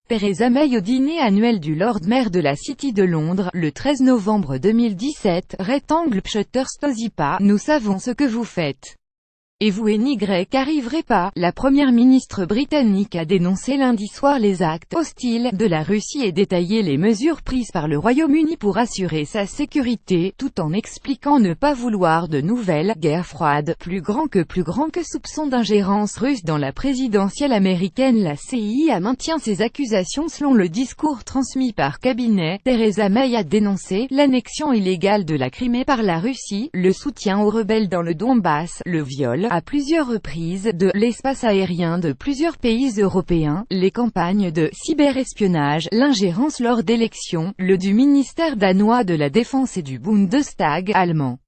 Theresa May au dîner annuel du Lord Mayor de la City de Londres, le 13 novembre 2017, Rectangle Shutter Stozy pas, nous savons ce que vous faites. Et vous n'y arriverez pas. La première ministre britannique a dénoncé lundi soir les actes hostiles de la Russie et détaillé les mesures prises par le Royaume-Uni pour assurer sa sécurité, tout en expliquant ne pas vouloir de nouvelle guerre froide, plus grand que soupçon d'ingérence russe dans la présidentielle américaine. La CIA maintient ses accusations selon le discours transmis par cabinet. Theresa May a dénoncé l'annexion illégale de la Crimée par la Russie, le soutien aux rebelles dans le Donbass, le viol à plusieurs reprises de l'espace aérien de plusieurs pays européens, les campagnes de cyberespionnage, l'ingérence lors d'élections, le du ministère danois de la Défense et du Bundestag allemand.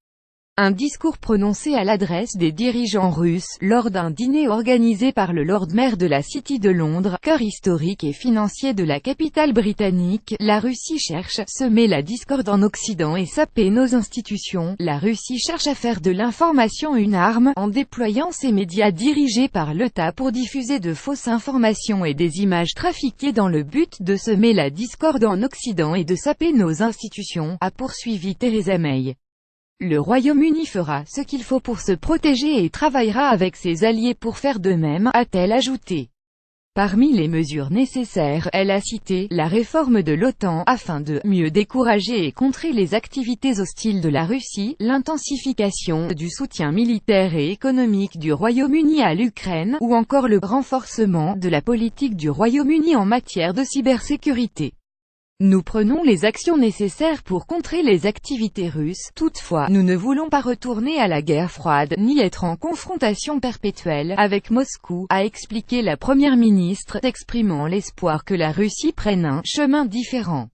Un discours prononcé à l'adresse des dirigeants russes, lors d'un dîner organisé par le Lord Mayor de la City de Londres, cœur historique et financier de la capitale britannique. La Russie cherche à semer la discorde en Occident et saper nos institutions. La Russie cherche à faire de l'information une arme, en déployant ses médias dirigés par l'État pour diffuser de fausses informations et des images trafiquées dans le but de semer la discorde en Occident et de saper nos institutions, a poursuivi Theresa May. Le Royaume-Uni fera ce qu'il faut pour se protéger et travaillera avec ses alliés pour faire de même, a-t-elle ajouté. Parmi les mesures nécessaires, elle a cité la réforme de l'OTAN, afin de mieux décourager et contrer les activités hostiles de la Russie, l'intensification du soutien militaire et économique du Royaume-Uni à l'Ukraine, ou encore le renforcement de la politique du Royaume-Uni en matière de cybersécurité. Nous prenons les actions nécessaires pour contrer les activités russes. Toutefois, nous ne voulons pas retourner à la guerre froide, ni être en confrontation perpétuelle avec Moscou, a expliqué la première ministre, exprimant l'espoir que la Russie prenne un chemin différent.